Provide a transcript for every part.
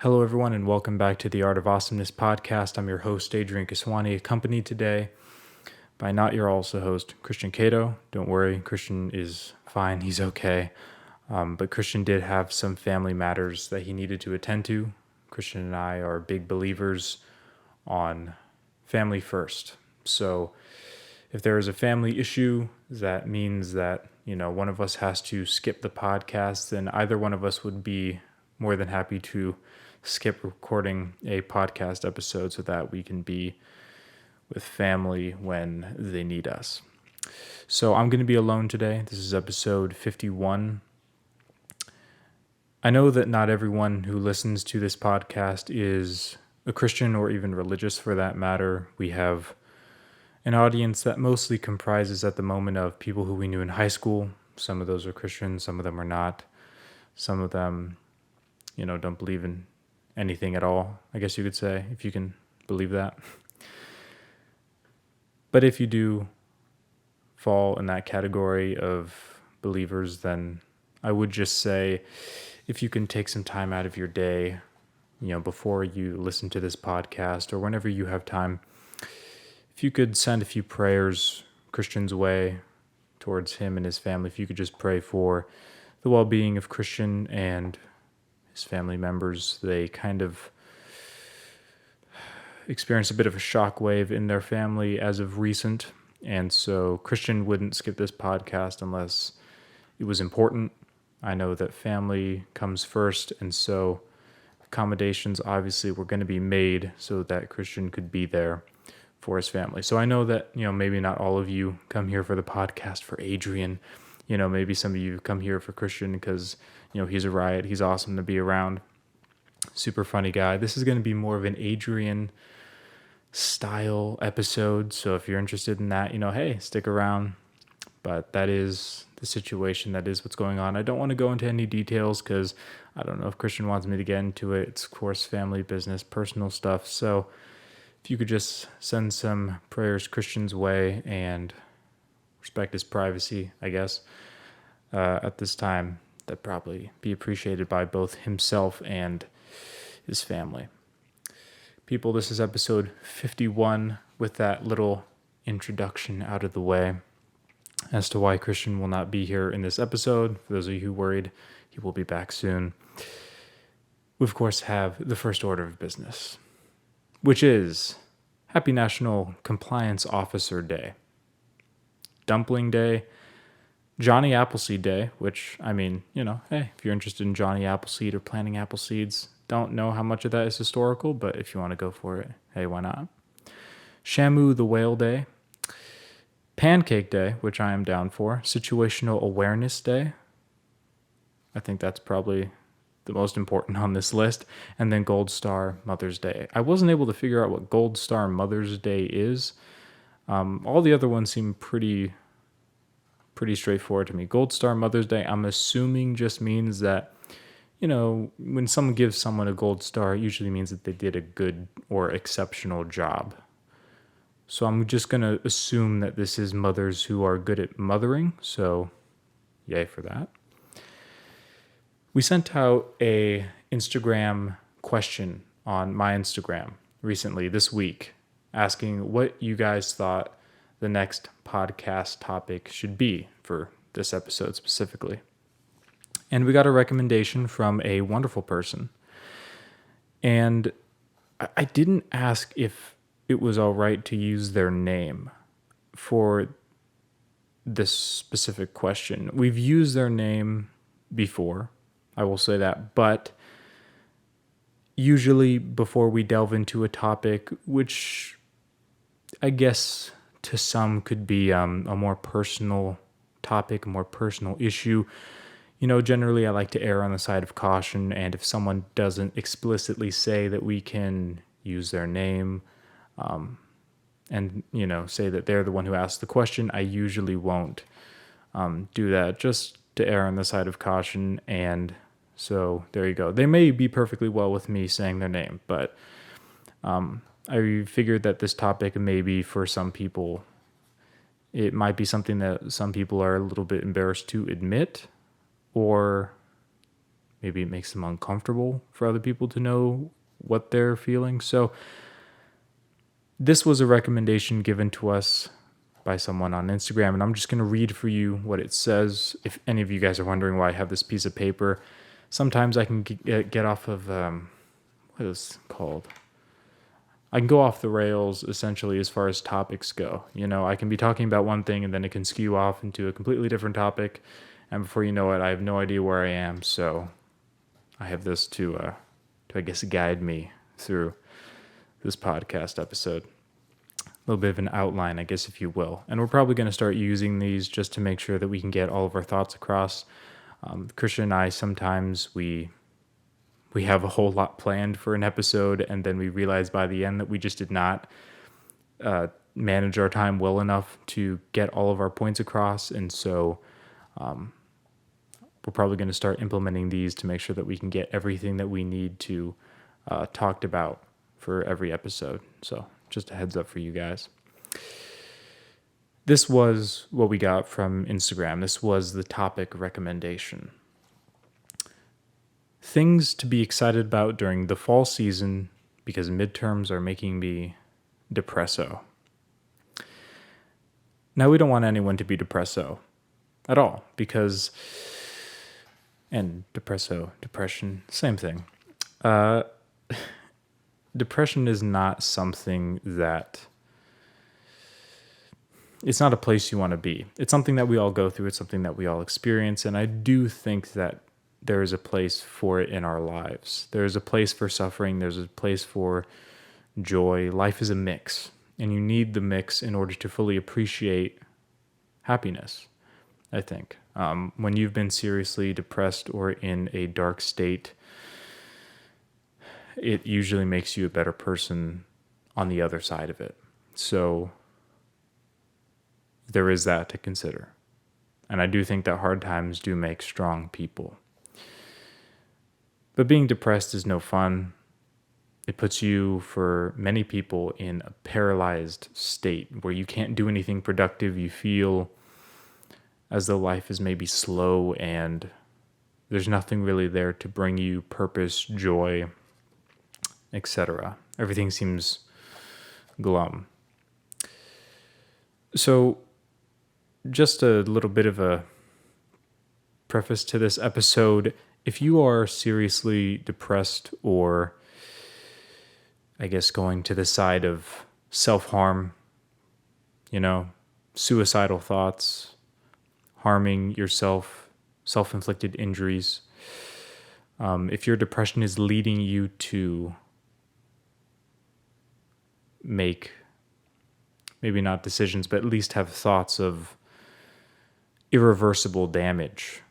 Hello, everyone, and welcome back to the Art of Awesomeness podcast. I'm your host, Adrian Kiswani, accompanied today by not your also host, Christian Caito. Don't worry, Christian is fine. He's okay. But Christian did have some family matters that he needed to attend to. Christian and I are big believers on family first. So if there is a family issue, that means that, one of us has to skip the podcast, then either one of us would be more than happy to skip recording a podcast episode so that we can be with family when they need us. So I'm going to be alone today. This is episode 51. I know that not everyone who listens to this podcast is a Christian or even religious for that matter. We have an audience that mostly comprises at the moment of people who we knew in high school. Some of those are Christians, some of them are not. Some of them, don't believe in anything at all, I guess you could say, if you can believe that. But if you do fall in that category of believers, then I would just say if you can take some time out of your day, before you listen to this podcast or whenever you have time, if you could send a few prayers Christian's way towards him and his family, if you could just pray for the well-being of Christian and his family members. They kind of experienced a bit of a shockwave in their family as of recent, and so Christian wouldn't skip this podcast unless it was important. I know that family comes first, and so accommodations obviously were going to be made so that Christian could be there for his family. So I know that, maybe not all of you come here for the podcast for Adrian. Maybe some of you come here for Christian because, he's a riot. He's awesome to be around. Super funny guy. This is going to be more of an Adrian style episode. So if you're interested in that, hey, stick around. But that is the situation. That is what's going on. I don't want to go into any details because I don't know if Christian wants me to get into it. It's, of course, family business, personal stuff. So if you could just send some prayers Christian's way and respect his privacy, I guess, at this time, that'd probably be appreciated by both himself and his family. People, this is episode 51 with that little introduction out of the way as to why Christian will not be here in this episode. For those of you who worried, he will be back soon. We, of course, have the first order of business, which is Happy National Compliance Officer Day, Dumpling Day, Johnny Appleseed Day, which, hey, if you're interested in Johnny Appleseed or planting apple seeds, don't know how much of that is historical, but if you want to go for it, hey, why not? Shamu the Whale Day, Pancake Day, which I am down for, Situational Awareness Day. I think that's probably the most important on this list, and then Gold Star Mother's Day. I wasn't able to figure out what Gold Star Mother's Day is. All the other ones seem pretty straightforward to me. Gold Star Mother's Day, I'm assuming just means that, when someone gives someone a gold star, it usually means that they did a good or exceptional job. So I'm just going to assume that this is mothers who are good at mothering, so yay for that. We sent out a Instagram question on my Instagram recently this week, asking what you guys thought the next podcast topic should be for this episode specifically. And we got a recommendation from a wonderful person. And I didn't ask if it was all right to use their name for this specific question. We've used their name before, I will say that, but usually before we delve into a topic, which I guess to some could be a more personal topic, a more personal issue, generally I like to err on the side of caution, and if someone doesn't explicitly say that we can use their name, and, say that they're the one who asked the question, I usually won't do that, just to err on the side of caution. And so there you go. They may be perfectly well with me saying their name, but I figured that this topic maybe for some people, it might be something that some people are a little bit embarrassed to admit, or maybe it makes them uncomfortable for other people to know what they're feeling. So this was a recommendation given to us by someone on Instagram, and I'm just going to read for you what it says. If any of you guys are wondering why I have this piece of paper, sometimes I can get off of, what is it called? I can go off the rails essentially as far as topics go. You know, I can be talking about one thing and then it can skew off into a completely different topic. And before you know it, I have no idea where I am. So I have this to I guess, guide me through this podcast episode. A little bit of an outline, I guess, if you will. And we're probably going to start using these just to make sure that we can get all of our thoughts across. Christian and I, sometimes we have a whole lot planned for an episode, and then we realize by the end that we just did not manage our time well enough to get all of our points across. And so we're probably going to start implementing these to make sure that we can get everything that we need to talked about for every episode. So just a heads up for you guys. This was what we got from Instagram. This was the topic recommendation. Things to be excited about during the fall season because midterms are making me depresso. Now, we don't want anyone to be depresso at all because, and depression, same thing. Depression is not something that, it's not a place you want to be. It's something that we all go through. It's something that we all experience. And I do think that there is a place for it in our lives. There is a place for suffering. There's a place for joy. Life is a mix, and you need the mix in order to fully appreciate happiness, I think. When you've been seriously depressed or in a dark state, it usually makes you a better person on the other side of it. So there is that to consider. And I do think that hard times do make strong people. But being depressed is no fun. It puts you, for many people, in a paralyzed state where you can't do anything productive. You feel as though life is maybe slow and there's nothing really there to bring you purpose, joy, etc. Everything seems glum. So, just a little bit of a preface to this episode. If you are seriously depressed or, I guess, going to the side of self-harm, suicidal thoughts, harming yourself, self-inflicted injuries, if your depression is leading you to make, maybe not decisions, but at least have thoughts of irreversible damage,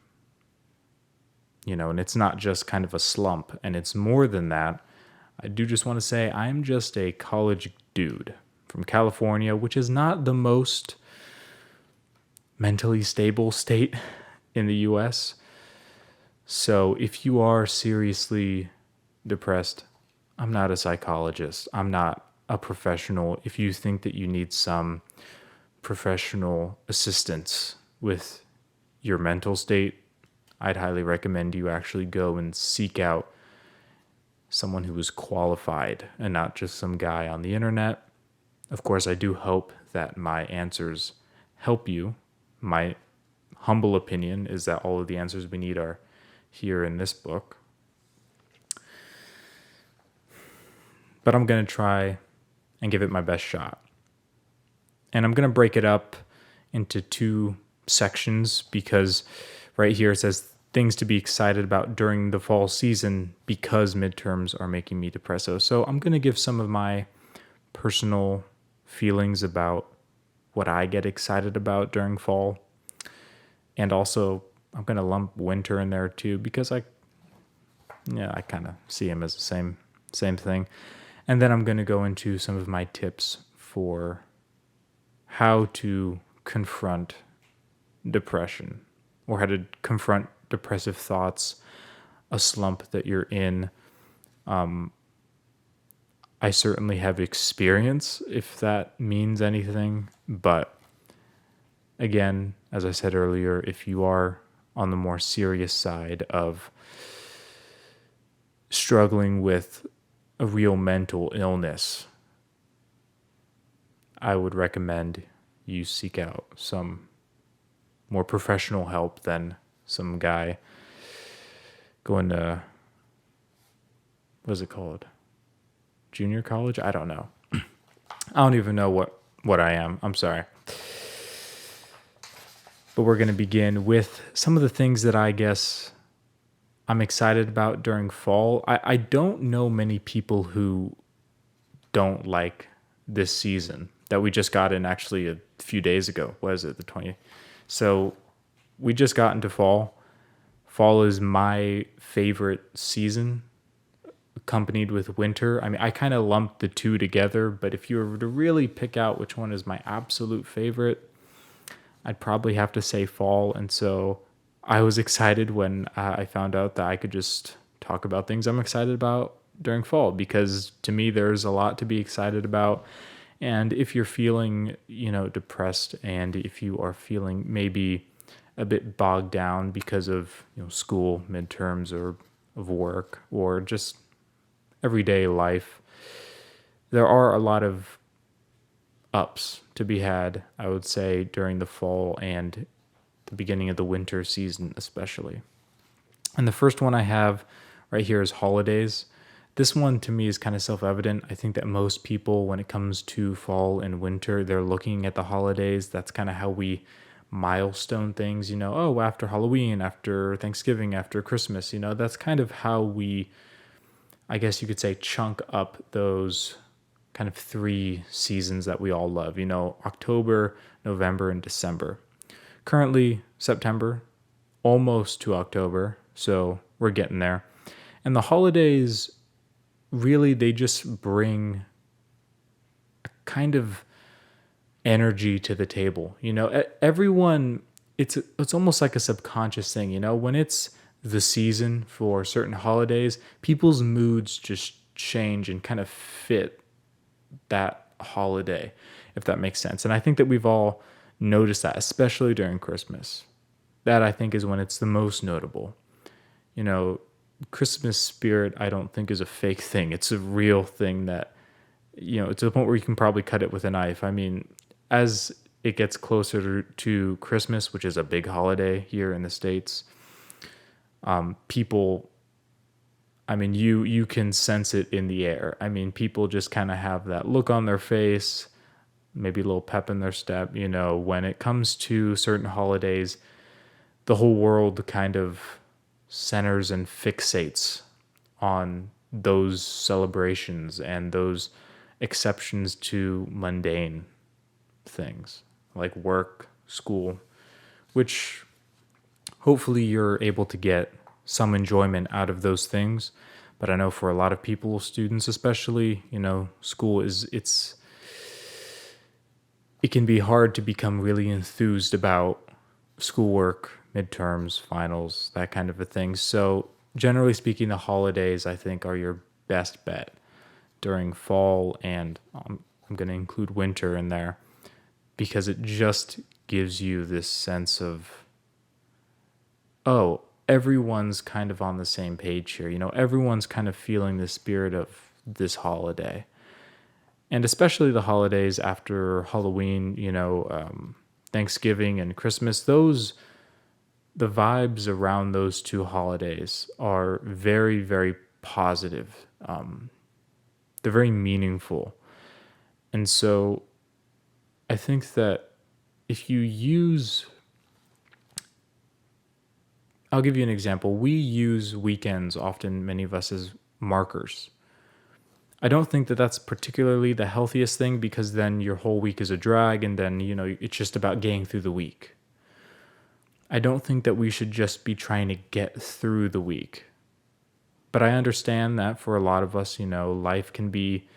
and it's not just kind of a slump, and it's more than that. I do just want to say I'm just a college dude from California, which is not the most mentally stable state in the US. So if you are seriously depressed, I'm not a psychologist. I'm not a professional. If you think that you need some professional assistance with your mental state, I'd highly recommend you actually go and seek out someone who is qualified and not just some guy on the internet. Of course, I do hope that my answers help you. My humble opinion is that all of the answers we need are here in this book. But I'm going to try and give it my best shot. And I'm going to break it up into two sections because right here it says things to be excited about during the fall season because midterms are making me depresso. So I'm going to give some of my personal feelings about what I get excited about during fall. And also I'm going to lump winter in there too because I kind of see them as the same thing. And then I'm going to go into some of my tips for how to confront depression or how to confront depressive thoughts, a slump that you're in. I certainly have experience, if that means anything. But again, as I said earlier, if you are on the more serious side of struggling with a real mental illness, I would recommend you seek out some more professional help than some guy going to, what's it called? Junior college? I don't know. I don't even know what I am. I'm sorry. But we're going to begin with some of the things that I guess I'm excited about during fall. I don't know many people who don't like this season that we just got in actually a few days ago. What is it? The 20th. So we just got into fall. Fall is my favorite season, accompanied with winter. I mean, I kind of lumped the two together, but if you were to really pick out which one is my absolute favorite, I'd probably have to say fall. And so I was excited when I found out that I could just talk about things I'm excited about during fall, because to me, there's a lot to be excited about. And if you're feeling, depressed, and if you are feeling maybe a bit bogged down because of, school, midterms, or of work, or just everyday life, there are a lot of ups to be had, I would say, during the fall and the beginning of the winter season, especially. And the first one I have right here is holidays. This one to me is kind of self-evident. I think that most people, when it comes to fall and winter, they're looking at the holidays. That's kind of how we milestone things, after Halloween, after Thanksgiving, after Christmas, that's kind of how we, I guess you could say, chunk up those kind of 3 seasons that we all love, October, November, and December. Currently, September, almost to October, so we're getting there. And the holidays, really, they just bring a kind of energy to the table. Everyone, it's almost like a subconscious thing, when it's the season for certain holidays, people's moods just change and kind of fit that holiday, if that makes sense. And I think that we've all noticed that, especially during Christmas. That, I think, is when it's the most notable. Christmas spirit, I don't think, is a fake thing. It's a real thing that, to the point where you can probably cut it with a knife. I mean, as it gets closer to Christmas, which is a big holiday here in the States, people, I mean, you can sense it in the air. I mean, people just kind of have that look on their face, maybe a little pep in their step. When it comes to certain holidays, the whole world kind of centers and fixates on those celebrations and those exceptions to mundane things like work, school, which hopefully you're able to get some enjoyment out of those things. But I know for a lot of people, students especially, school it can be hard to become really enthused about schoolwork, midterms, finals, that kind of a thing. So generally speaking, the holidays, I think, are your best bet during fall, and I'm going to include winter in there, because it just gives you this sense of, oh, everyone's kind of on the same page here. Everyone's kind of feeling the spirit of this holiday. And especially the holidays after Halloween, Thanksgiving and Christmas, the vibes around those 2 holidays are very, very positive. They're very meaningful. And so I think that if you use, I'll give you an example. We use weekends often, many of us, as markers. I don't think that that's particularly the healthiest thing, because then your whole week is a drag, and then, it's just about getting through the week. I don't think that we should just be trying to get through the week. But I understand that for a lot of us, life can be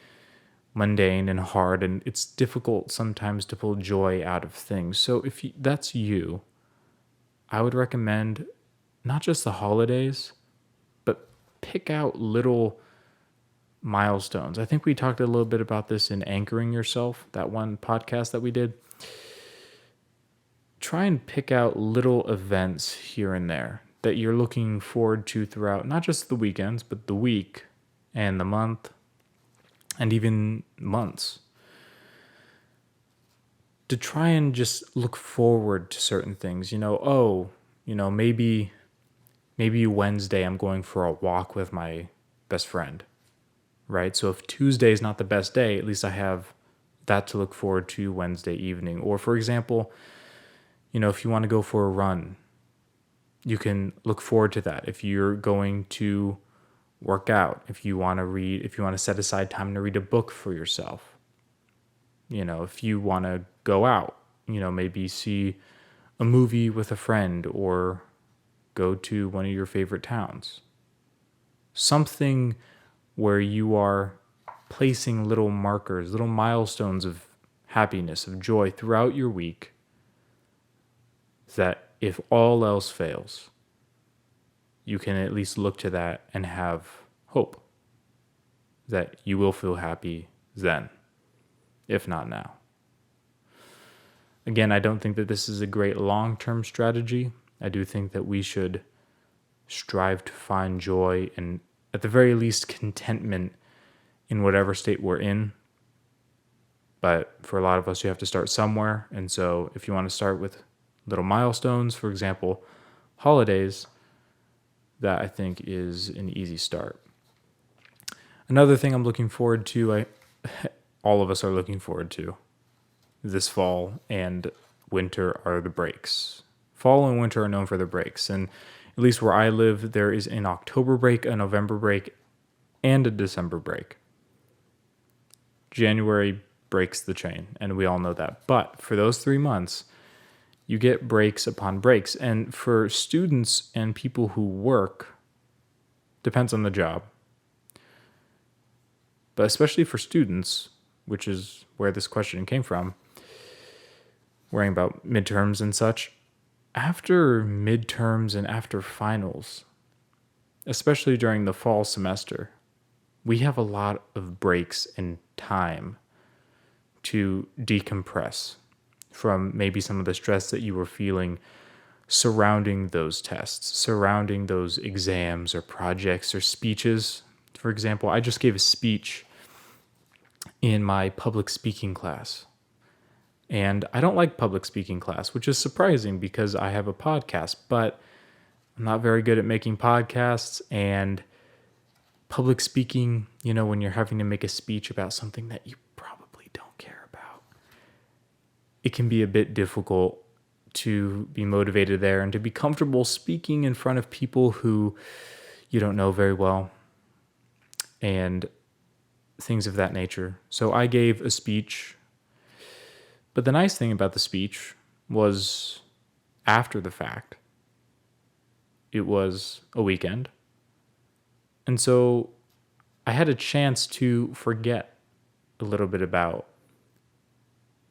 mundane and hard, and it's difficult sometimes to pull joy out of things. So if that's you, I would recommend not just the holidays, but pick out little milestones. I think we talked a little bit about this in Anchoring Yourself, that one podcast that we did. Try and pick out little events here and there that you're looking forward to throughout not just the weekends, but the week and the month and even months. To try and just look forward to certain things, maybe Wednesday I'm going for a walk with my best friend, right? So if Tuesday is not the best day, at least I have that to look forward to Wednesday evening. Or for example, if you want to go for a run, you can look forward to that. If you're going to work out, if you want to read, if you want to set aside time to read a book for yourself, if you want to go out, maybe see a movie with a friend or go to one of your favorite towns. Something where you are placing little markers, little milestones of happiness, of joy throughout your week, that if all else fails, you can at least look to that and have hope that you will feel happy then, if not now. Again, I don't think that this is a great long-term strategy. I do think that we should strive to find joy and, at the very least, contentment in whatever state we're in. But for a lot of us, you have to start somewhere. And so if you want to start with little milestones, for example, holidays, that I think is an easy start. Another thing I'm looking forward to, all of us are looking forward to this fall and winter, are the breaks. Fall and winter are known for their breaks. And at least where I live, there is an October break, a November break, and a December break. January breaks the chain, and we all know that. But for those 3 months, you get breaks upon breaks. And for students and people who work, depends on the job. But especially for students, which is where this question came from, worrying about midterms and such, after midterms and after finals, especially during the fall semester, we have a lot of breaks and time to decompress from maybe some of the stress that you were feeling surrounding those tests, surrounding those exams or projects or speeches. For example, I just gave a speech in my public speaking class. And I don't like public speaking class, which is surprising because I have a podcast, but I'm not very good at making podcasts. And public speaking, when you're having to make a speech about something that you probably don't care about, it can be a bit difficult to be motivated there and to be comfortable speaking in front of people who you don't know very well and things of that nature. So I gave a speech. But the nice thing about the speech was, after the fact, it was a weekend. And so I had a chance to forget a little bit about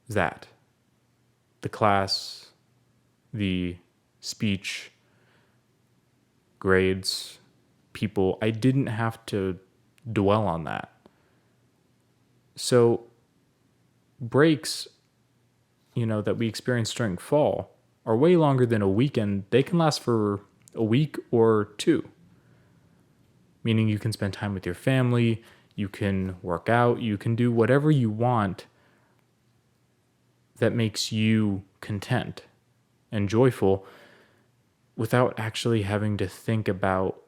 that. The class, the speech, grades, people. I didn't have to dwell on that. So breaks, that we experience during fall are way longer than a weekend. They can last for a week or two, meaning you can spend time with your family, you can work out, you can do whatever you want that makes you content and joyful without actually having to think about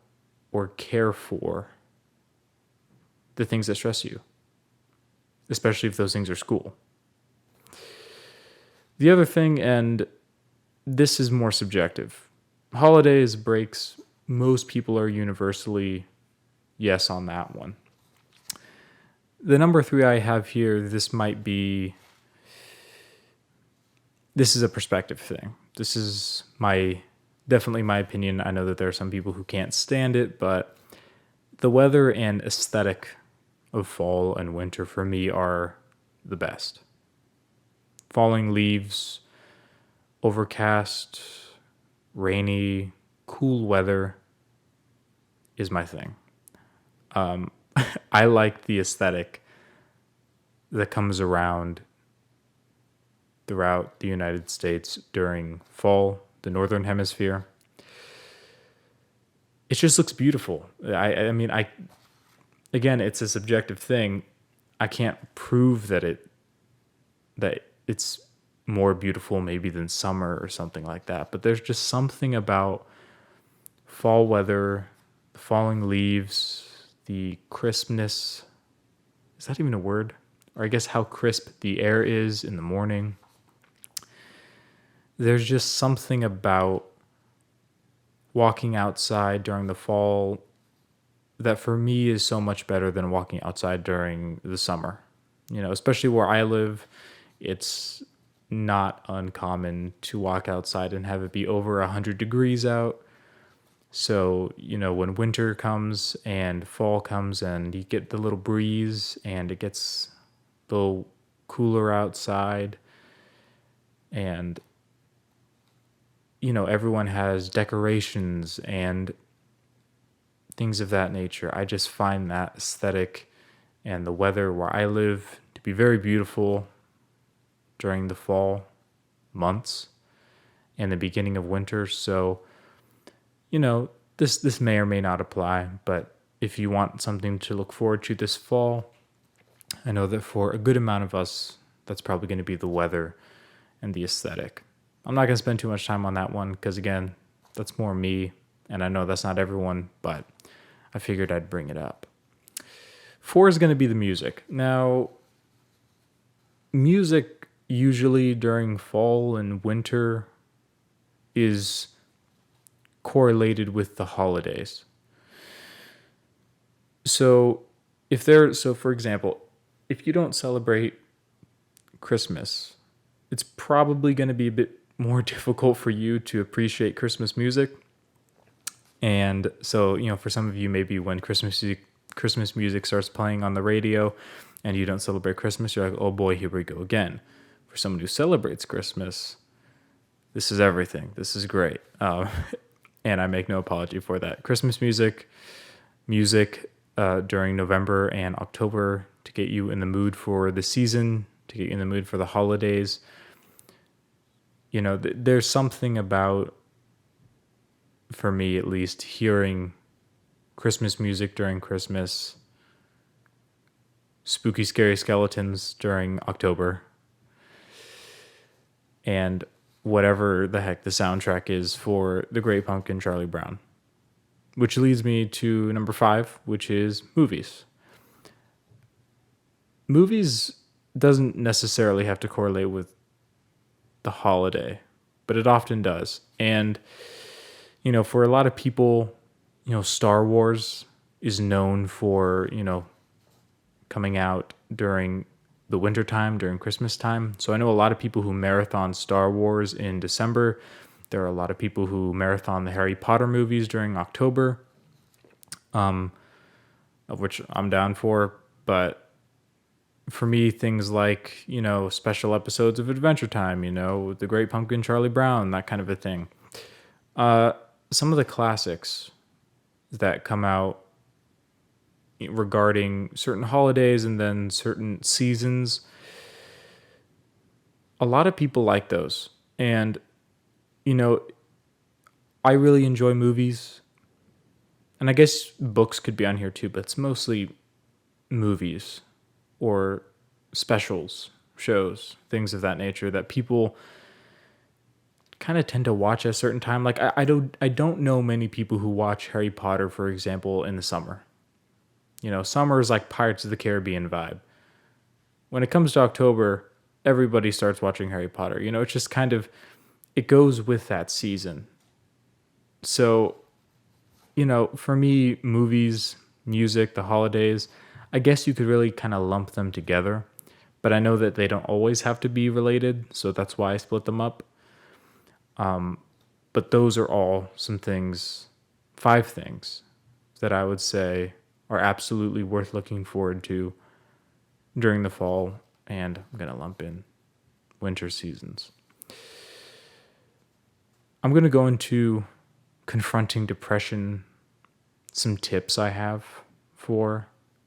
or care for the things that stress you, especially if those things are school. The other thing, and this is more subjective, holidays, breaks, most people are universally yes on that one. The number 3 I have here, this is a perspective thing. This is definitely my opinion. I know that there are some people who can't stand it, but the weather and aesthetic of fall and winter for me are the best. Falling leaves, overcast, rainy, cool weather is my thing. I like the aesthetic that comes around throughout the United States during fall, the Northern Hemisphere. it just looks beautiful. I mean, again, it's a subjective thing. I can't prove that it's more beautiful maybe than summer or something like that. But there's just something about fall weather, the falling leaves, the crispness. Is that even a word? Or I guess how crisp the air is in the morning. There's just something about walking outside during the fall that for me is so much better than walking outside during the summer. Especially where I live, it's not uncommon to walk outside and have it be over 100 degrees out. So, when winter comes and fall comes and you get the little breeze and it gets a little cooler outside and, everyone has decorations and things of that nature. I just find that aesthetic and the weather where I live to be very beautiful during the fall months and the beginning of winter. So, this may or may not apply, but if you want something to look forward to this fall, I know that for a good amount of us, that's probably going to be the weather and the aesthetic. I'm not going to spend too much time on that one because, again, that's more me, and I know that's not everyone, but I figured I'd bring it up. 4 is going to be the music. Now, music usually during fall and winter is correlated with the holidays. So for example, if you don't celebrate Christmas, it's probably going to be a bit more difficult for you to appreciate Christmas music. And so, for some of you, maybe when Christmas music starts playing on the radio and you don't celebrate Christmas, you're like, oh boy, here we go again. For someone who celebrates Christmas, this is everything. This is great. And I make no apology for that. Christmas music during November and October to get you in the mood for the season, to get you in the mood for the holidays. There's something about, for me at least, hearing Christmas music during Christmas, spooky, scary skeletons during October, and whatever the heck the soundtrack is for The Great Pumpkin, Charlie Brown. Which leads me to number 5, which is movies. Movies doesn't necessarily have to correlate with the holiday, but it often does. And, for a lot of people, Star Wars is known for, coming out during the winter time, during Christmas time. So I know a lot of people who marathon Star Wars in December. There are a lot of people who marathon the Harry Potter movies during October, of which I'm down for. But for me, things like, special episodes of Adventure Time, The Great Pumpkin, Charlie Brown, that kind of a thing. Some of the classics that come out regarding certain holidays and then certain seasons, a lot of people like those. And, I really enjoy movies. And I guess books could be on here too, but it's mostly movies or specials, shows, things of that nature that people kind of tend to watch at a certain time. Like I don't know many people who watch Harry Potter, for example, in the summer. Summer is like Pirates of the Caribbean vibe. When it comes to October, everybody starts watching Harry Potter. It's just kind of, it goes with that season. So, for me, movies, music, the holidays, I guess you could really kind of lump them together. But I know that they don't always have to be related, so that's why I split them up. But those are all some things, 5 things that I would say are absolutely worth looking forward to during the fall, and I'm going to lump in winter seasons. I'm going to go into confronting depression, some tips I have for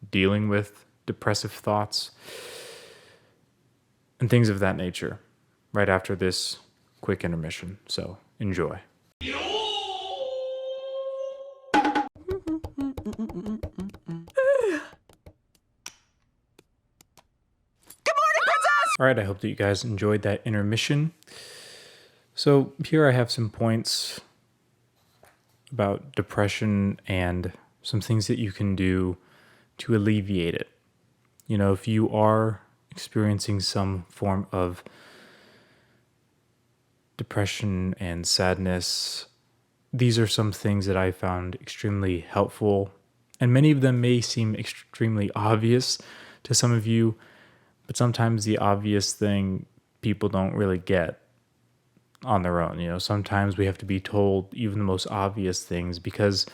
dealing with depressive thoughts, and things of that nature right after this quick intermission. So enjoy. All right, I hope that you guys enjoyed that intermission. So here I have some points about depression and some things that you can do to alleviate it. You know, if you are experiencing some form of depression and sadness, these are some things that I found extremely helpful, and many of them may seem extremely obvious to some of you, but sometimes the obvious thing people don't really get on their own. You know, sometimes we have to be told even the most obvious things, because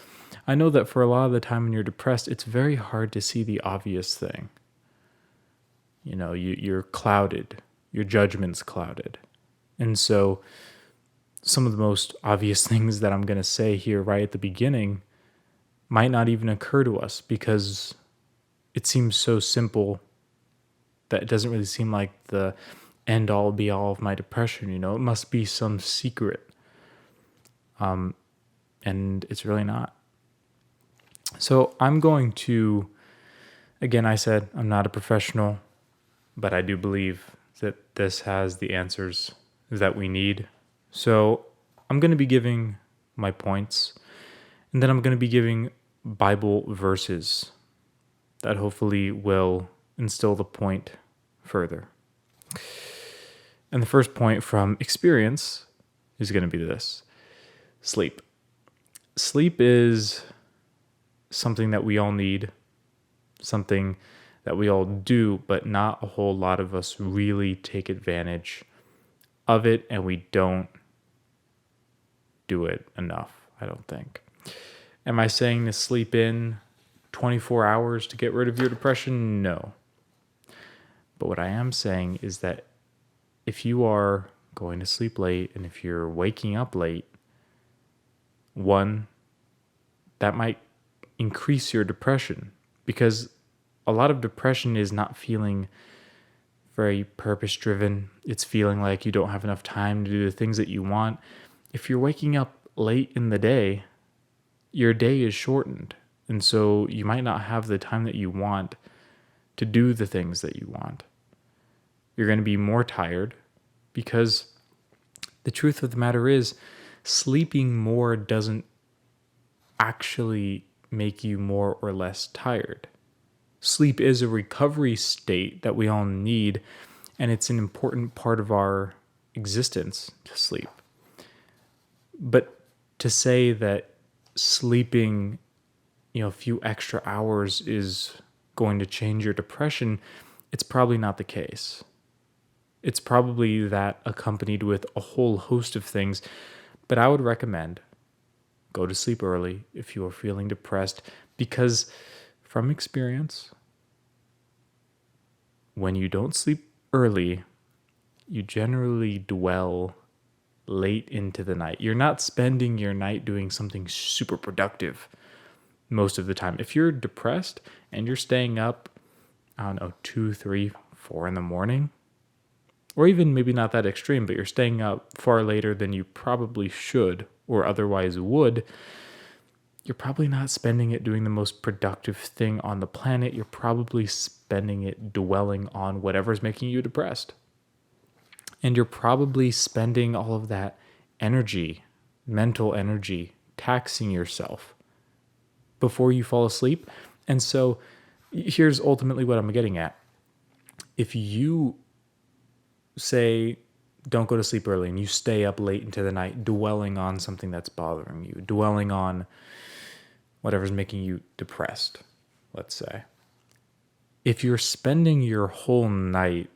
I know that for a lot of the time when you're depressed, it's very hard to see the obvious thing. You know, you're clouded, your judgment's clouded. And so some of the most obvious things that I'm going to say here right at the beginning might not even occur to us because it seems so simple that it doesn't really seem like the end all be all of my depression. You know, it must be some secret. And it's really not. So I'm going to, again, I said I'm not a professional, but I do believe that this has the answers that we need. So I'm going to be giving my points, and then I'm going to be giving Bible verses that hopefully will instill the point further. And the first point from experience is going to be this: sleep. Sleep is something that we all need, something that we all do, but not a whole lot of us really take advantage of it, and we don't do it enough, I don't think. Am I saying to sleep in 24 hours to get rid of your depression? No. But what I am saying is that if you are going to sleep late and if you're waking up late, one, that might increase your depression, because a lot of depression is not feeling very purpose-driven. It's feeling like you don't have enough time to do the things that you want. If you're waking up late in the day, your day is shortened. And so you might not have the time that you want to do the things that you want. You're going to be more tired, because the truth of the matter is, sleeping more doesn't actually make you more or less tired. Sleep is a recovery state that we all need, and it's an important part of our existence to sleep. But to say that sleeping, a few extra hours is going to change your depression, it's probably not the case. It's probably that accompanied with a whole host of things, but I would recommend go to sleep early if you are feeling depressed, because from experience, when you don't sleep early, you generally dwell late into the night. You're not spending your night doing something super productive most of the time. If you're depressed and you're staying up, 2, 3, 4 in the morning, or even maybe not that extreme, but you're staying up far later than you probably should or otherwise would, you're probably not spending it doing the most productive thing on the planet. You're probably spending it dwelling on whatever's making you depressed. And you're probably spending all of that energy, mental energy, taxing yourself before you fall asleep. And so here's ultimately what I'm getting at. If you say, don't go to sleep early, and you stay up late into the night dwelling on something that's bothering you, dwelling on whatever's making you depressed, let's say. If you're spending your whole night,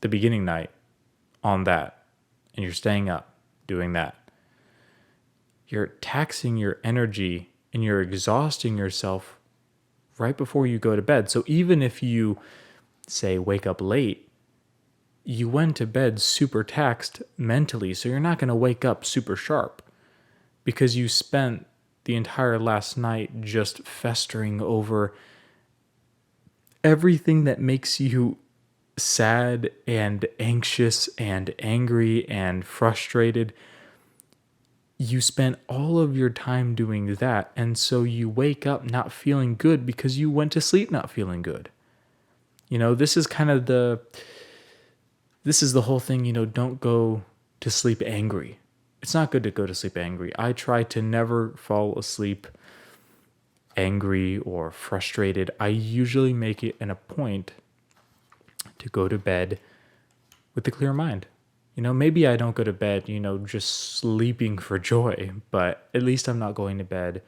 the beginning night, on that, and you're staying up doing that, you're taxing your energy and you're exhausting yourself right before you go to bed. So even if you, say, wake up late, you went to bed super taxed mentally, so you're not going to wake up super sharp, because you spent the entire last night just festering over everything that makes you sad and anxious and angry and frustrated. You spent all of your time doing that, and so you wake up not feeling good because you went to sleep not feeling good. This is the whole thing, don't go to sleep angry. It's not good to go to sleep angry. I try to never fall asleep angry or frustrated. I usually make it a point to go to bed with a clear mind. Maybe I don't go to bed, just sleeping for joy, but at least I'm not going to bed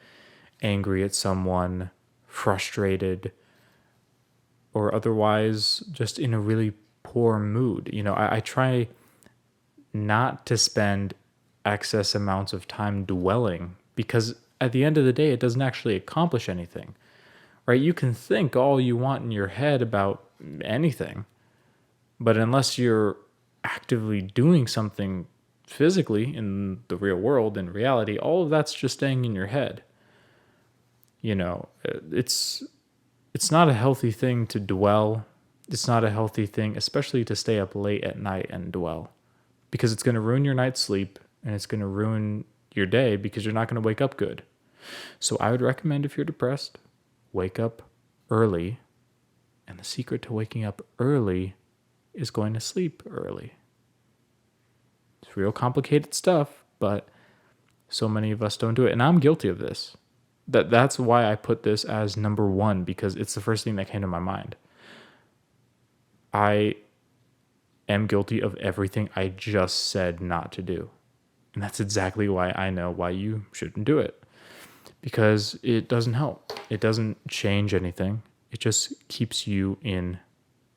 angry at someone, frustrated, or otherwise just in a really poor mood. I try not to spend excess amounts of time dwelling, because at the end of the day, it doesn't actually accomplish anything, right? You can think all you want in your head about anything, but unless you're actively doing something physically in the real world, in reality, all of that's just staying in your head. It's not a healthy thing to dwell. It's not a healthy thing, especially to stay up late at night and dwell, because it's going to ruin your night's sleep and it's going to ruin your day because you're not going to wake up good. So I would recommend, if you're depressed, wake up early. And the secret to waking up early is going to sleep early. It's real complicated stuff, but so many of us don't do it. And I'm guilty of this. That's why I put this as number 1, because it's the first thing that came to my mind. I am guilty of everything I just said not to do. And that's exactly why I know why you shouldn't do it. Because it doesn't help. It doesn't change anything. It just keeps you in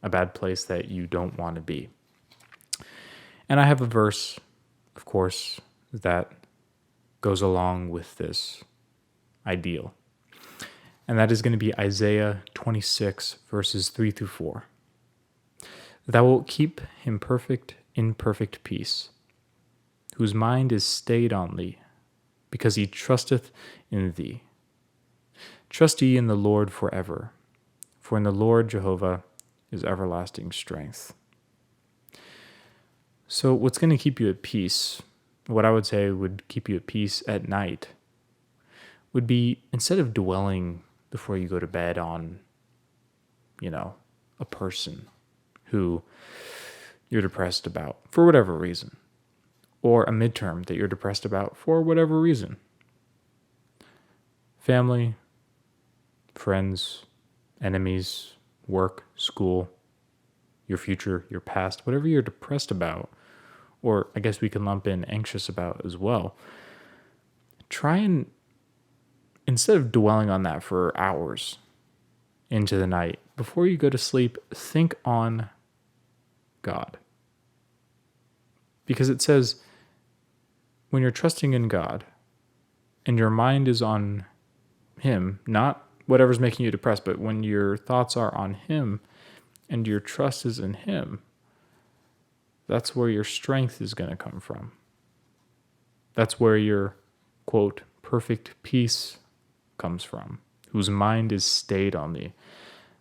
a bad place that you don't want to be. And I have a verse, of course, that goes along with this ideal. And that is going to be Isaiah 26, verses 3-4. Thou wilt keep him in perfect peace, whose mind is stayed on thee, because he trusteth in thee. Trust ye in the Lord forever, for in the Lord Jehovah is everlasting strength. So what's going to keep you at peace, what I would say would keep you at peace at night, would be, instead of dwelling before you go to bed on, a person who you're depressed about for whatever reason, or a midterm that you're depressed about for whatever reason. Family, friends, enemies, work, school, your future, your past, whatever you're depressed about, or I guess we can lump in anxious about as well. Try and, instead of dwelling on that for hours into the night, before you go to sleep, think on God. Because it says, when you're trusting in God and your mind is on Him, not whatever's making you depressed, but when your thoughts are on Him and your trust is in Him, that's where your strength is going to come from. That's where your, quote, perfect peace comes from, whose mind is stayed on thee.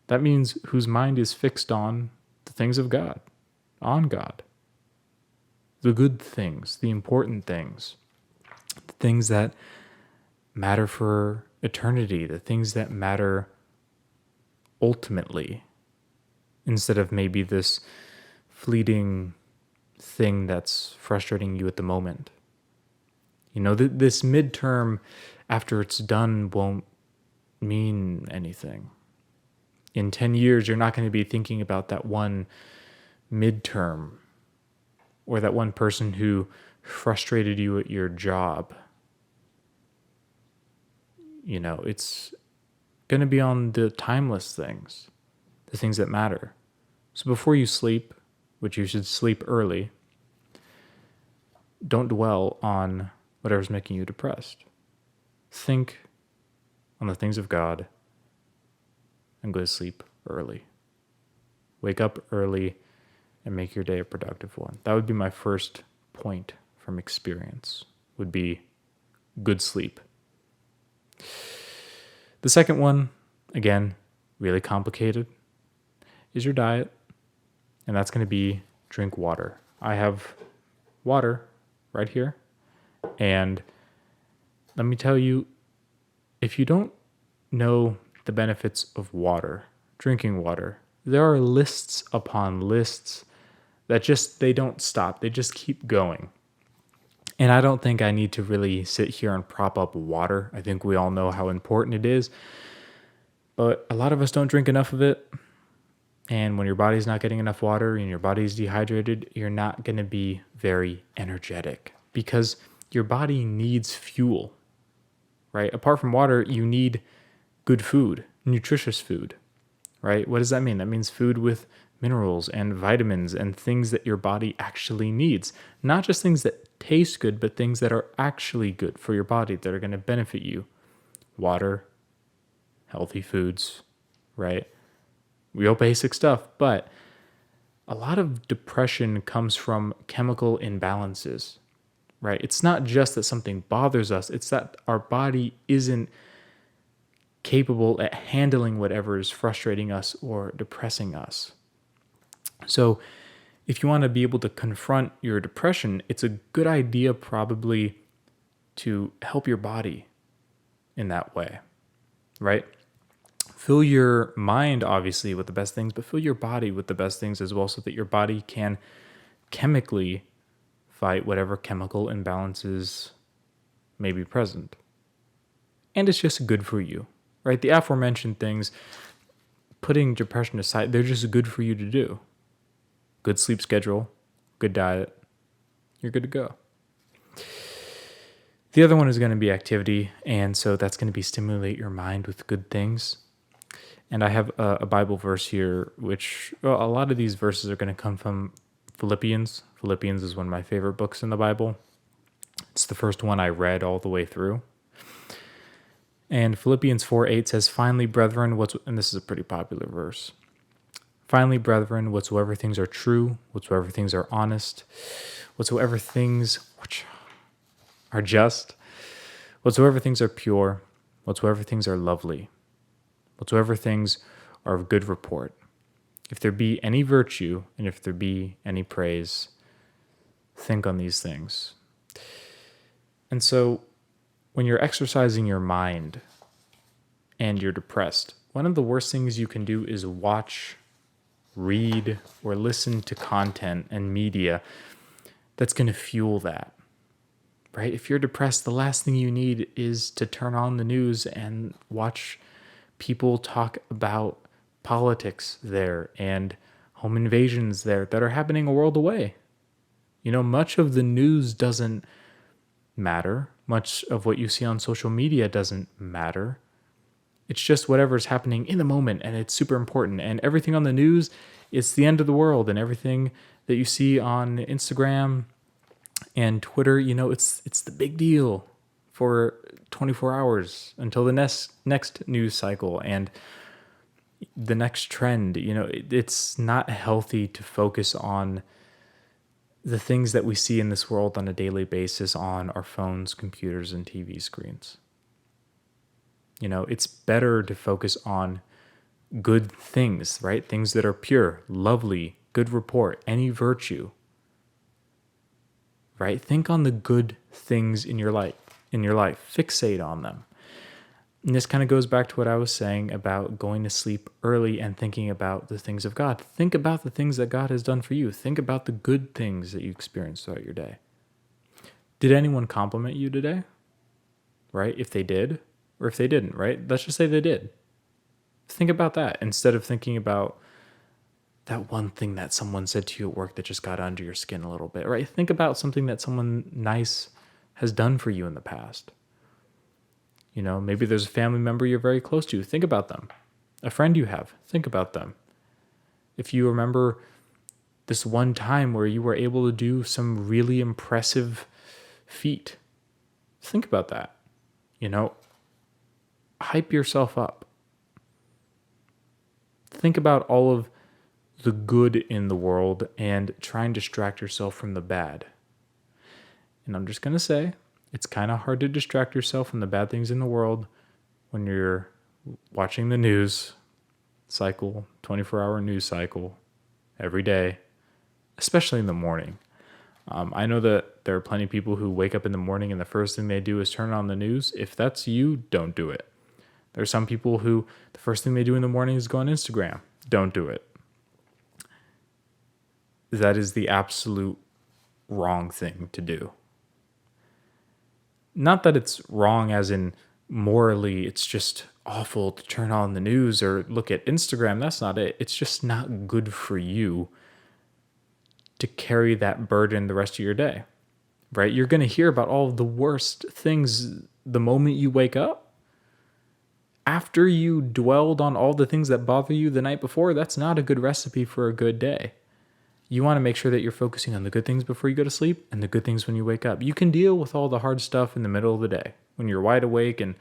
That means whose mind is fixed on the things of God, on God. The good things, the important things, the things that matter for eternity, the things that matter ultimately, instead of maybe this fleeting thing that's frustrating you at the moment. This midterm, after it's done, won't mean anything. In 10 years, you're not going to be thinking about that one midterm or that one person who frustrated you at your job. It's going to be on the timeless things, the things that matter. So before you sleep, which you should sleep early, don't dwell on whatever's making you depressed. Think on the things of God and go to sleep early. Wake up early and make your day a productive one. That would be my first point from experience, would be good sleep. The second one, again, really complicated, is your diet. And that's going to be drink water. I have water right here. And let me tell you, if you don't know the benefits of water, drinking water, There are lists upon lists that they don't stop. They just keep going. And I don't think I need to really sit here and prop up water. I think we all know how important it is. But a lot of us don't drink enough of it. And when your body's not getting enough water and your body's dehydrated, you're not going to be very energetic because your body needs fuel, right? Apart from water, you need good food, nutritious food, right? What does that mean? That means food with minerals and vitamins and things that your body actually needs. Not just things that taste good, but things that are actually good for your body that are going to benefit you. Water, healthy foods, right? Real basic stuff, but a lot of depression comes from chemical imbalances, right? It's not just that something bothers us, it's that our body isn't capable at handling whatever is frustrating us or depressing us. So if you want to be able to confront your depression, it's a good idea probably to help your body in that way, right? Fill your mind, obviously, with the best things, but fill your body with the best things as well so that your body can chemically fight whatever chemical imbalances may be present. And it's just good for you, right? The aforementioned things, putting depression aside, they're just good for you to do. Good sleep schedule, good diet, you're good to go. The other one is going to be activity, and so that's going to be stimulate your mind with good things. And I have a Bible verse here, which a lot of these verses are going to come from Philippians. Philippians is one of my favorite books in the Bible. It's the first one I read all the way through. And Philippians 4:8 says, "Finally, brethren, and this is a pretty popular verse. Finally, brethren, whatsoever things are true, whatsoever things are honest, whatsoever things which are just, whatsoever things are pure, whatsoever things are lovely, whatsoever things are of good report. If there be any virtue, and if there be any praise, think on these things." And so, when you're exercising your mind and you're depressed, one of the worst things you can do is watch, read, or listen to content and media that's going to fuel that, right? If you're depressed, the last thing you need is to turn on the news and watch people talk about politics there and home invasions there that are happening a world away. Much of the news doesn't matter. Much of what you see on social media doesn't matter. It's just whatever's happening in the moment, and it's super important. And everything on the news, it's the end of the world, and everything that you see on Instagram and Twitter, it's the big deal for 24 hours until the next news cycle and the next trend. It's not healthy to focus on the things that we see in this world on a daily basis on our phones, computers, and TV screens. It's better to focus on good things, right? Things that are pure, lovely, good report, any virtue, right? Think on the good things in your life. Fixate on them. And this kind of goes back to what I was saying about going to sleep early and thinking about the things of God. Think about the things that God has done for you. Think about the good things that you experienced throughout your day. Did anyone compliment you today? Right? If they did, or if they didn't, right? Let's just say they did. Think about that instead of thinking about that one thing that someone said to you at work that just got under your skin a little bit, right? Think about something that someone nice has done for you in the past. Maybe there's a family member you're very close to. Think about them. A friend you have. Think about them. If you remember this one time where you were able to do some really impressive feat, think about that. Hype yourself up. Think about all of the good in the world and try and distract yourself from the bad. And I'm just going to say, it's kind of hard to distract yourself from the bad things in the world when you're watching the news cycle, 24-hour news cycle every day, especially in the morning. I know that there are plenty of people who wake up in the morning and the first thing they do is turn on the news. If that's you, don't do it. There are some people who the first thing they do in the morning is go on Instagram. Don't do it. that is the absolute wrong thing to do. Not that it's wrong as in morally, it's just awful to turn on the news or look at Instagram. That's not it. It's just not good for you to carry that burden the rest of your day, right? You're going to hear about all of the worst things the moment you wake up. After you dwelled on all the things that bother you the night before, that's not a good recipe for a good day. You want to make sure that you're focusing on the good things before you go to sleep and the good things when you wake up. You can deal with all the hard stuff in the middle of the day when you're wide awake and,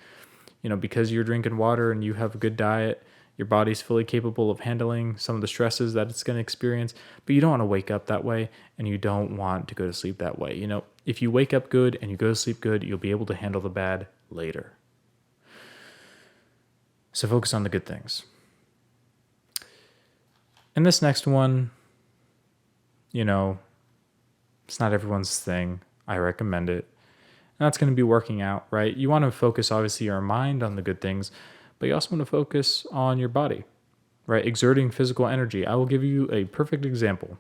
because you're drinking water and you have a good diet, your body's fully capable of handling some of the stresses that it's going to experience. But you don't want to wake up that way and you don't want to go to sleep that way. If you wake up good and you go to sleep good, you'll be able to handle the bad later. So focus on the good things. And this next one, it's not everyone's thing. I recommend it. And that's going to be working out, right? You want to focus, obviously, your mind on the good things, but you also want to focus on your body, right? Exerting physical energy. I will give you a perfect example.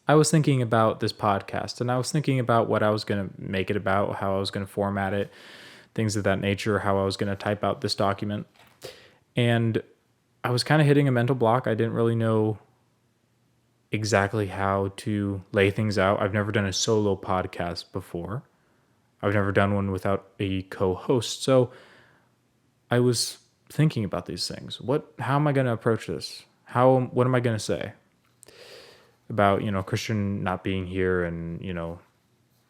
I was thinking about this podcast, and I was thinking about what I was going to make it about, how I was going to format it, things of that nature, how I was going to type out this document. And I was kind of hitting a mental block. I didn't really know exactly how to lay things out. I've never done a solo podcast before. I've never done one without a co-host. So I was thinking about these things. How am I going to approach this? What am I going to say about, Christian not being here and,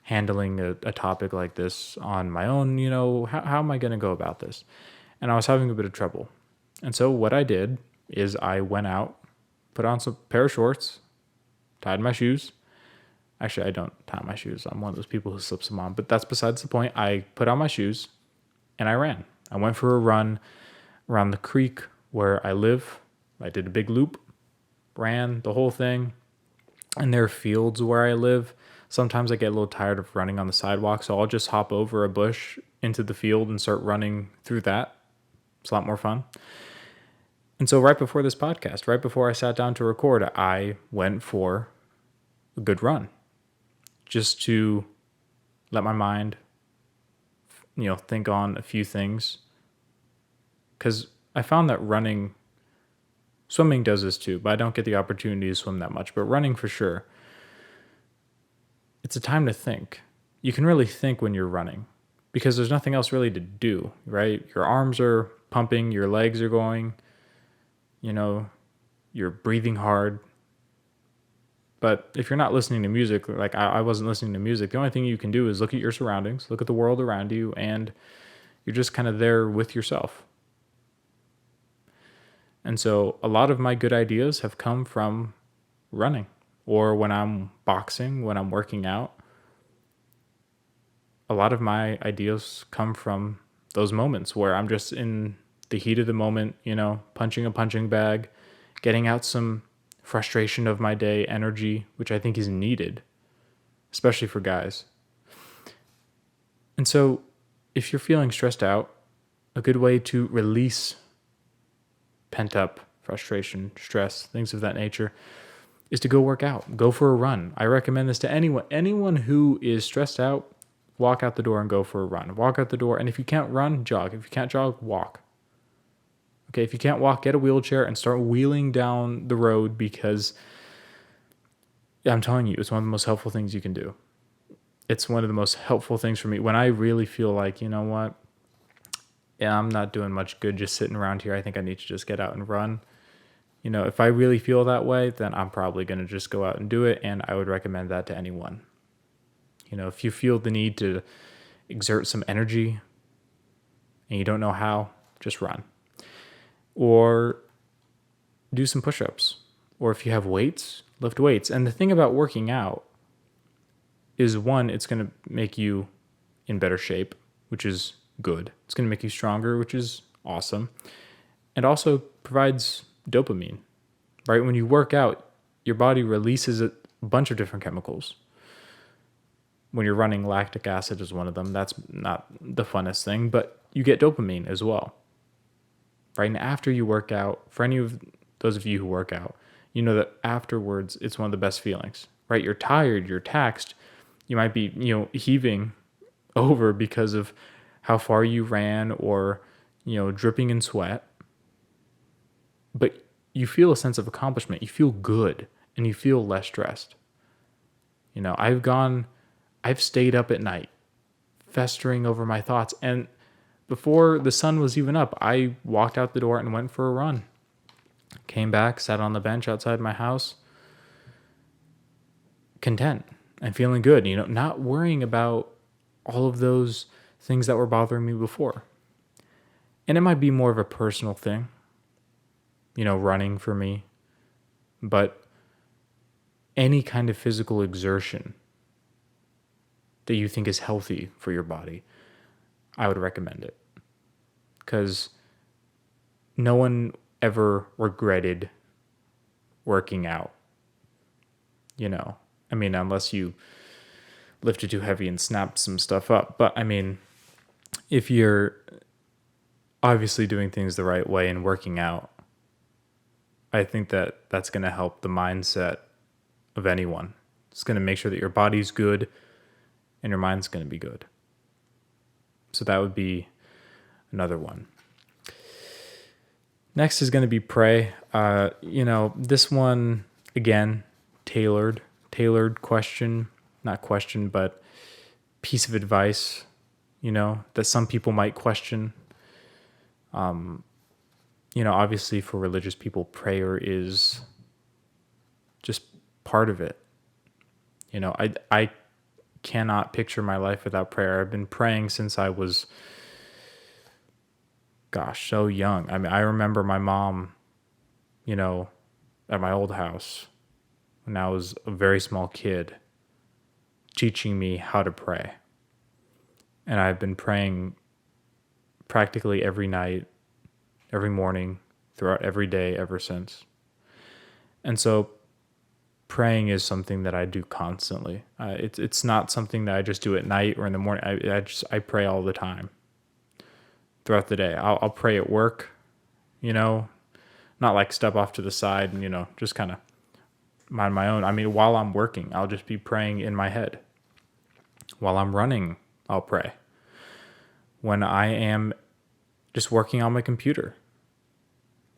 handling a topic like this on my own? How am I going to go about this? And I was having a bit of trouble. And so what I did is I went out, put on some pair of shorts, tied my shoes. Actually, I don't tie my shoes. I'm one of those people who slips them on, but that's besides the point. I put on my shoes and I ran. I went for a run around the creek where I live. I did a big loop, ran the whole thing. And there are fields where I live. Sometimes I get a little tired of running on the sidewalk, so I'll just hop over a bush into the field and start running through that. It's a lot more fun. And so right before this podcast, right before I sat down to record, I went for a good run just to let my mind, think on a few things. Because I found that swimming does this too, but I don't get the opportunity to swim that much. But running for sure, it's a time to think. You can really think when you're running because there's nothing else really to do, right? Your arms are pumping, your legs are going, you're breathing hard. But if you're not listening to music, like I wasn't listening to music, the only thing you can do is look at your surroundings, look at the world around you, and you're just kind of there with yourself. And so a lot of my good ideas have come from running or when I'm boxing, when I'm working out. A lot of my ideas come from those moments where I'm just in the heat of the moment, punching a punching bag, getting out some frustration of my day, energy, which I think is needed, especially for guys. And so if you're feeling stressed out, a good way to release pent up frustration, stress, things of that nature, is to go work out, go for a run. I recommend this to anyone who is stressed out. Walk out the door and go for a run. Walk out the door, and if you can't run, jog. If you can't jog, walk. Okay, if you can't walk, get a wheelchair and start wheeling down the road because I'm telling you, it's one of the most helpful things you can do. It's one of the most helpful things for me. When I really feel like, I'm not doing much good just sitting around here. I think I need to just get out and run. If I really feel that way, then I'm probably going to just go out and do it, and I would recommend that to anyone. If you feel the need to exert some energy and you don't know how, just run. Or do some push-ups. Or if you have weights, lift weights. And the thing about working out is, one, it's going to make you in better shape, which is good. It's going to make you stronger, which is awesome. And also provides dopamine, right? When you work out, your body releases a bunch of different chemicals. When you're running, lactic acid is one of them. That's not the funnest thing, but you get dopamine as well. Right? And after you work out, for any of those of you who work out, you know that afterwards it's one of the best feelings, right? You're tired, you're taxed, you might be, heaving over because of how far you ran or, dripping in sweat. But you feel a sense of accomplishment. You feel good and you feel less stressed. I've stayed up at night festering over my thoughts. And before the sun was even up, I walked out the door and went for a run. Came back, sat on the bench outside my house, content and feeling good, not worrying about all of those things that were bothering me before. And it might be more of a personal thing, running for me, but any kind of physical exertion that you think is healthy for your body, I would recommend it. Because no one ever regretted working out, unless you lifted too heavy and snapped some stuff up. But if you're obviously doing things the right way and working out, I think that that's going to help the mindset of anyone. It's going to make sure that your body's good and your mind's going to be good. So that would be another one. Next is going to be pray. This one, again, tailored question, not question, but piece of advice, that some people might question. Obviously for religious people, prayer is just part of it. I cannot picture my life without prayer. I've been praying since I was, so young. I remember my mom, at my old house when I was a very small kid, teaching me how to pray. And I've been praying practically every night, every morning, throughout every day ever since. And so praying is something that I do constantly. It's not something that I just do at night or in the morning. I pray all the time throughout the day. I'll pray at work, not like step off to the side and, just kind of mind my own. While I'm working, I'll just be praying in my head. While I'm running, I'll pray. When I am just working on my computer,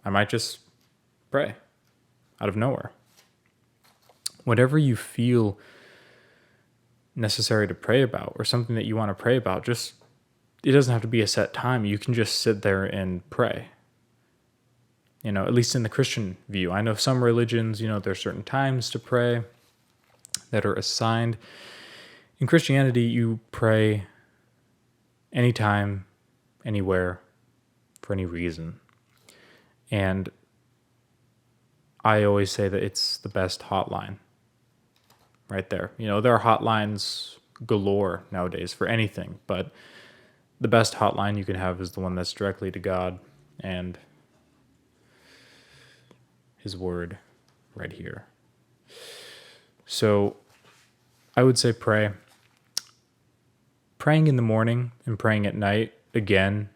I might just pray out of nowhere. Whatever you feel necessary to pray about or something that you want to pray about, it doesn't have to be a set time. You can just sit there and pray. At least in the Christian view. I know some religions, there's certain times to pray that are assigned. In Christianity, you pray anytime, anywhere, for any reason. And I always say that it's the best hotline right there. There are hotlines galore nowadays for anything, but the best hotline you can have is the one that's directly to God and His word right here. So I would say pray. Praying in the morning and praying at night, again,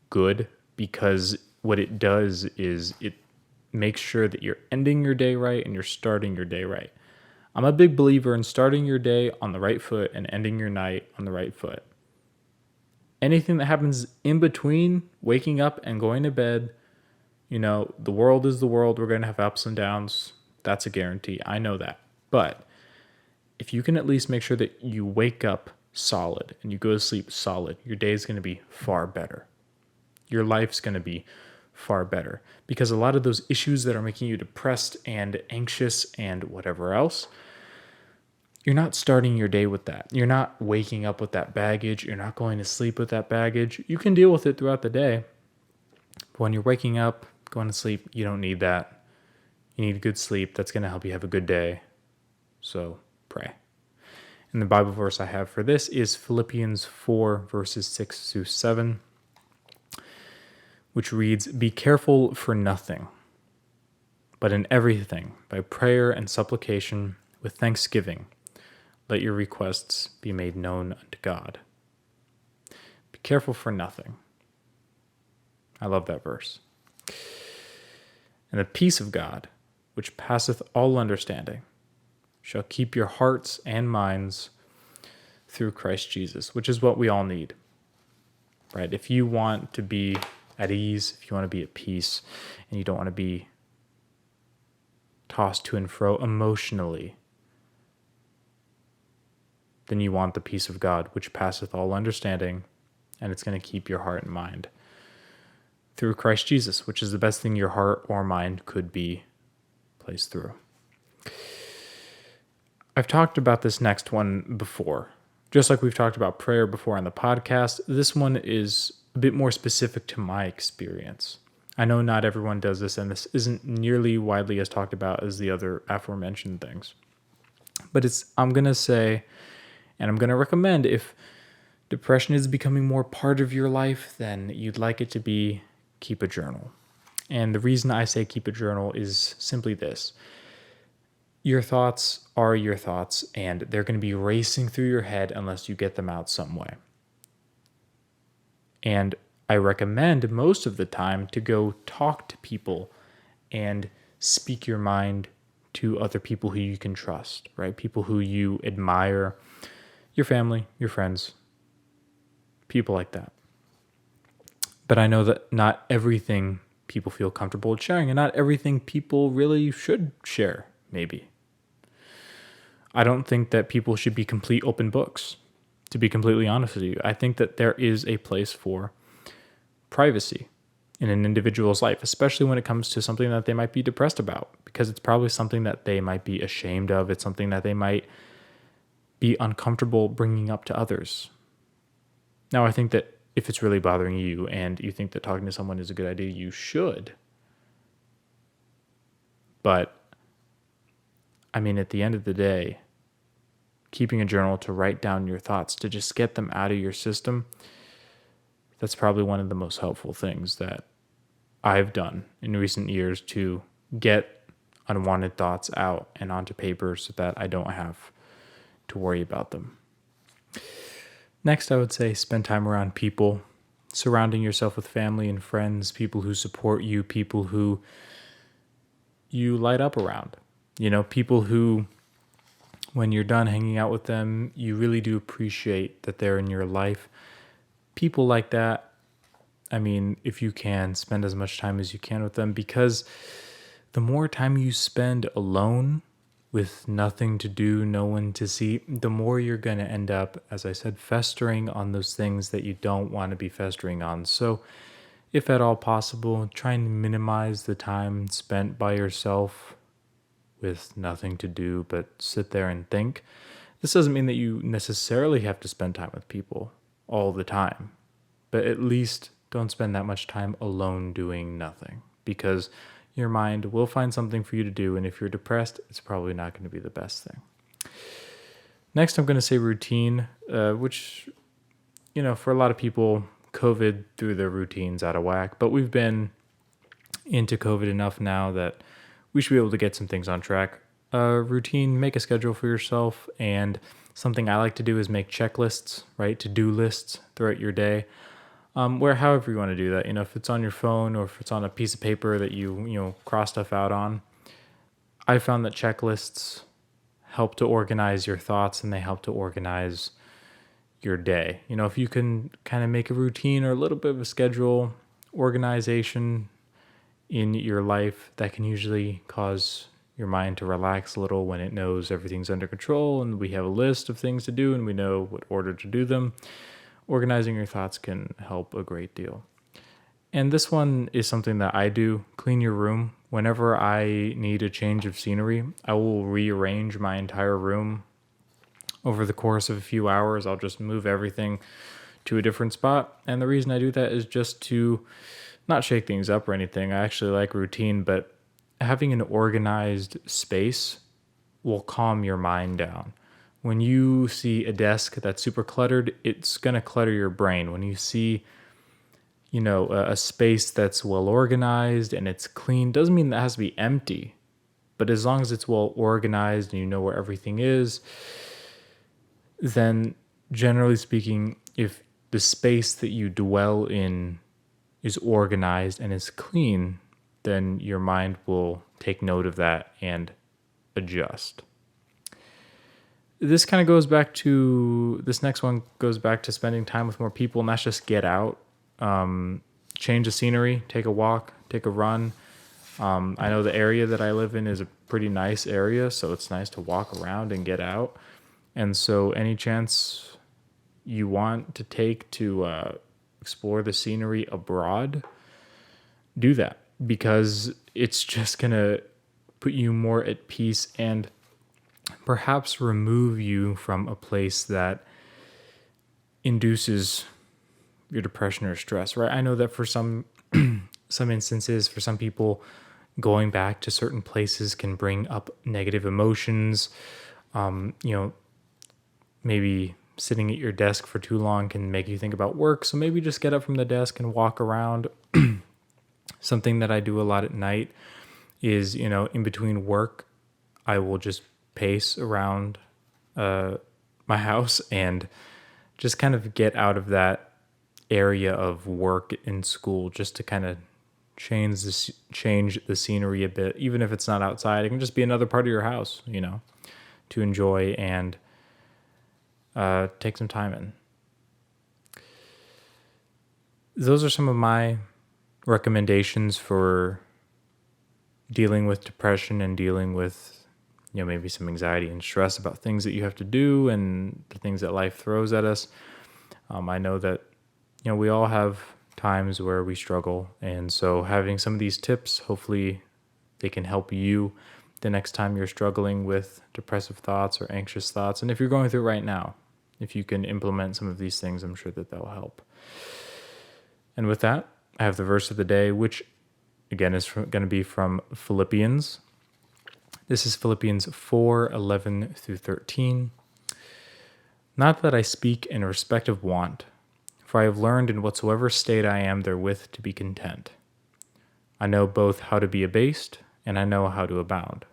good, because what it does is it makes sure that you're ending your day right and you're starting your day right. I'm a big believer in starting your day on the right foot and ending your night on the right foot. Anything that happens in between waking up and going to bed, the world is the world. We're going to have ups and downs. That's a guarantee. I know that. But if you can at least make sure that you wake up solid and you go to sleep solid, your day is going to be far better. Your life's going to be far better, because a lot of those issues that are making you depressed and anxious and whatever else, you're not starting your day with that. You're not waking up with that baggage. You're not going to sleep with that baggage. You can deal with it throughout the day. But when you're waking up, going to sleep, you don't need that. You need good sleep. That's going to help you have a good day. So pray. And the Bible verse I have for this is Philippians 4, verses 6 through 7, which reads, "Be careful for nothing, but in everything, by prayer and supplication, with thanksgiving, let your requests be made known unto God." Be careful for nothing. I love that verse. And the peace of God, which passeth all understanding, shall keep your hearts and minds through Christ Jesus, which is what we all need, right? If you want to be at ease, if you want to be at peace, and you don't want to be tossed to and fro emotionally, then you want the peace of God, which passeth all understanding, and it's going to keep your heart and mind through Christ Jesus, which is the best thing your heart or mind could be placed through. I've talked about this next one before. Just like we've talked about prayer before on the podcast, this one is a bit more specific to my experience. I know not everyone does this, and this isn't nearly widely as talked about as the other aforementioned things. But I'm going to say, and I'm going to recommend, if depression is becoming more part of your life than you'd like it to be, keep a journal. And the reason I say keep a journal is simply this. Your thoughts are your thoughts, and they're going to be racing through your head unless you get them out some way. And I recommend most of the time to go talk to people and speak your mind to other people who you can trust, right? People who you admire, your family, your friends, people like that. But I know that not everything people feel comfortable sharing, and not everything people really should share, maybe. I don't think that people should be complete open books, to be completely honest with you. I think that there is a place for privacy in an individual's life, especially when it comes to something that they might be depressed about, because it's probably something that they might be ashamed of. It's something that they might be uncomfortable bringing up to others. Now, I think that if it's really bothering you and you think that talking to someone is a good idea, you should. But, I mean, at the end of the day, keeping a journal to write down your thoughts, to just get them out of your system, that's probably one of the most helpful things that I've done in recent years to get unwanted thoughts out and onto paper so that I don't have to worry about them. Next, I would say spend time around people, surrounding yourself with family and friends, people who support you, people who you light up around. People who, when you're done hanging out with them, you really do appreciate that they're in your life. People like that, I mean, if you can, spend as much time as you can with them, because the more time you spend alone with nothing to do, no one to see, the more you're going to end up, as I said, festering on those things that you don't want to be festering on. So if at all possible, try and minimize the time spent by yourself with nothing to do but sit there and think. This doesn't mean that you necessarily have to spend time with people all the time, but at least don't spend that much time alone doing nothing, because your mind will find something for you to do, and if you're depressed, it's probably not going to be the best thing. Next, I'm going to say routine, which, for a lot of people, COVID threw their routines out of whack, but we've been into COVID enough now that we should be able to get some things on track. Routine, make a schedule for yourself, and something I like to do is make checklists, right? To-do lists throughout your day. Where however you want to do that, if it's on your phone or if it's on a piece of paper that you cross stuff out on. I found that checklists help to organize your thoughts, and they help to organize your day. If you can kind of make a routine or a little bit of a schedule, organization in your life, that can usually cause your mind to relax a little when it knows everything's under control and we have a list of things to do and we know what order to do them. Organizing your thoughts can help a great deal. And this one is something that I do. Clean your room. Whenever I need a change of scenery, I will rearrange my entire room. Over the course of a few hours, I'll just move everything to a different spot. And the reason I do that is just to not shake things up or anything. I actually like routine, but having an organized space will calm your mind down. When you see a desk that's super cluttered, it's going to clutter your brain. When you see, a space that's well organized and it's clean, doesn't mean that it has to be empty. But as long as it's well organized and you know where everything is, then generally speaking, if the space that you dwell in is organized and is clean, then your mind will take note of that and adjust. This kind of goes back to, this next one goes back to spending time with more people, not just get out, change the scenery, take a walk, take a run. I know the area that I live in is a pretty nice area, so it's nice to walk around and get out. And so any chance you want to take to explore the scenery abroad, do that, because it's just going to put you more at peace and perhaps remove you from a place that induces your depression or stress, right? I know that for some instances, for some people, going back to certain places can bring up negative emotions. Maybe sitting at your desk for too long can make you think about work. So maybe just get up from the desk and walk around. Something that I do a lot at night is, in between work, I will just pace around my house and just kind of get out of that area of work in school, just to kind of change the scenery a bit. Even if it's not outside, it can just be another part of your house, to enjoy and take some time in. Those are some of my recommendations for dealing with depression and dealing with, maybe some anxiety and stress about things that you have to do and the things that life throws at us. I know that, we all have times where we struggle. And so having some of these tips, hopefully they can help you the next time you're struggling with depressive thoughts or anxious thoughts. And if you're going through it right now, if you can implement some of these things, I'm sure that they'll help. And with that, I have the verse of the day, which again is going to be from Philippians. This is Philippians 4:11 through 13. Not that I speak in respect of want, for I have learned in whatsoever state I am therewith to be content. I know both how to be abased, and I know how to abound.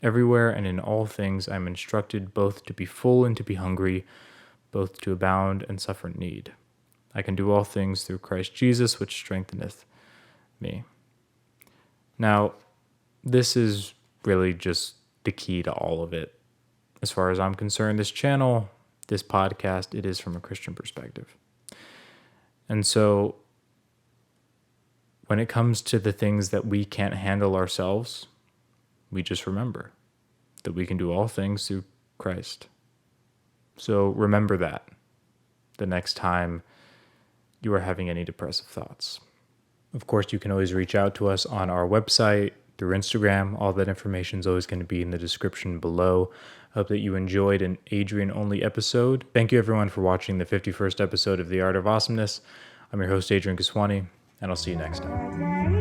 Everywhere and in all things I am instructed both to be full and to be hungry, both to abound and suffer need. I can do all things through Christ Jesus, which strengtheneth me. Now, this is really just the key to all of it. As far as I'm concerned, this channel, this podcast, it is from a Christian perspective. And so when it comes to the things that we can't handle ourselves, we just remember that we can do all things through Christ. So remember that the next time you are having any depressive thoughts. Of course, you can always reach out to us on our website, through Instagram. All that information is always going to be in the description below. I hope that you enjoyed an Adrian-only episode. Thank you, everyone, for watching the 51st episode of The Art of Awesomeness. I'm your host, Adrian Kiswani, and I'll see you next time.